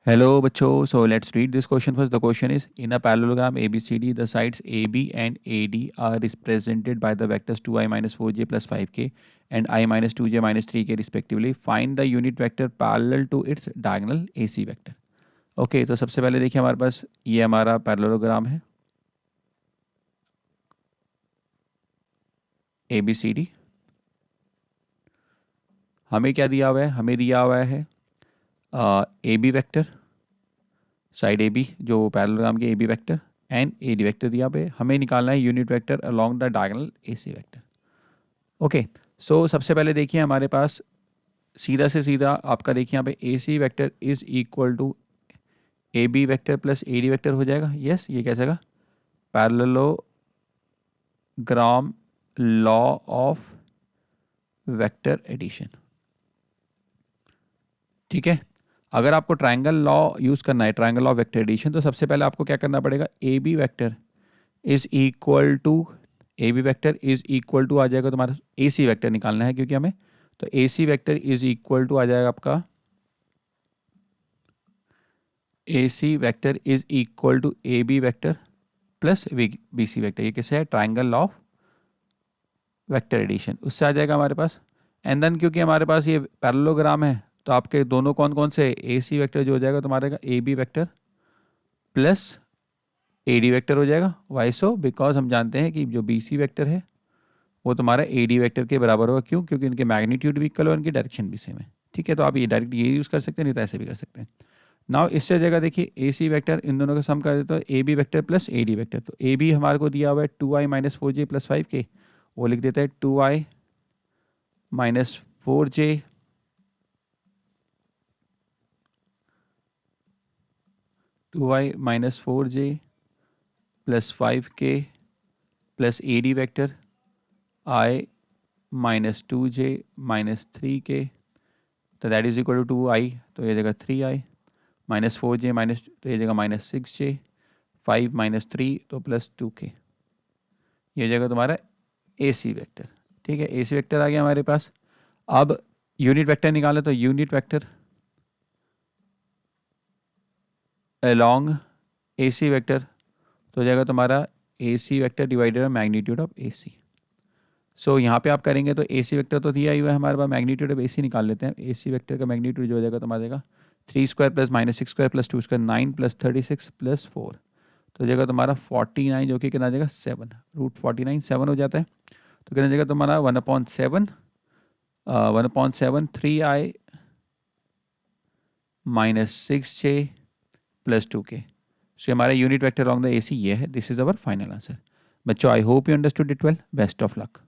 Hello, Bacho. So let's read this question first. The question is, in a parallelogram ABCD, the sides AB and AD are represented by the vectors 2i minus 4j plus 5k and I minus 2j minus 3k respectively. Find the unit vector parallel to its diagonal AC vector. Okay तो सबसे पहले देखिए हमारे पास ये हमारा parallelogram है ABCD. हमें क्या दिया हुआ है? हमें दिया हुआ है AB वेक्टर, साइड AB जो पैरेललोग्राम के AB vector and AD vector दिया पे. हमें निकालना है unit vector along the diagonal AC vector. Okay so सबसे पहले देखिए हमारे पास सीधा से सीधा आपका देखिए यहाँ पे AC vector is equal to AB vector plus AD vector हो जाएगा. यस ये कैसे होगा? Parallelogram law of vector addition. ठीक है, अगर आपको ट्रायंगल लॉ यूज़ करना है, triangle law of vector addition, तो सबसे पहले आपको क्या करना पड़ेगा? AB vector is equal to आ जाएगा तुम्हारा AC वेक्टर निकालना है क्योंकि हमें, तो AC vector is equal to आ जाएगा आपका AC vector is equal to AB vector plus BC vector. ये किससे है? Triangle law of vector addition, उससे आ जाएगा हमारे पास. एंड देन क्योंकि हमारे पास ये पैरेललोग्राम है तो आपके दोनों कौन कौन से? AC वेक्टर जो हो जाएगा तुम्हारे का AB vector plus AD vector हो जाएगा. Y so? बिकॉज हम जानते हैं कि जो BC वेक्टर है वो तुम्हारा AD वेक्टर के बराबर होगा. क्यों? क्योंकि इनके मैग्नीट्यूड भी इक्वल और इनकी डायरेक्शन भी सेम है. ठीक है, तो आप ये डायरेक्ट ये यूज़ कर सकते हैं, नहीं तो ऐसे भी कर सकते हैं. नाउ इससे जगह देखिए AC वेक्टर इन दोनों का सम कर देते हो AB vector plus AD vector. तो AB हमारे को दिया हुआ है 2i minus 4j plus 5k, वो लिख देता है 2i minus 4j minus 4j plus 5k plus AD vector I minus 2j minus 3k, तो that is equal to 2i, तो ये जगह 3i माइनस 4j माइनस, तो ये जगह माइनस 6j, 5 माइनस 3 तो प्लस 2k. ये जगह तुम्हारा AC वेक्टर. ठीक है, AC वेक्टर आ गया हमारे पास. अब यूनिट वेक्टर निकाले तो unit vector along AC vector तो जाएगा तुम्हारा AC vector divided by magnitude of AC. सो यहाँ पे आप करेंगे तो AC वेक्टर तो दिया ही हुआ है हमारे पास, मैग्नीट्यूड ऑफ AC निकाल लेते हैं. AC वेक्टर का मैग्नीट्यूड जो हो जाएगा तुम्हारा जाएगा 3 square plus minus 6 square plus 2 square 9 plus 36 plus 4, तो जाएगा तुम्हारा 49 जो कि कितना जाएगा 7. रूट 49 7 हो जाता है, तो कितना जाएगा तुम्हारा 1/7 3i minus 6j plus 2k. So हमारा unit vector along the AC ये है. This is our final answer. बच्चों I hope you understood it well. Best of luck.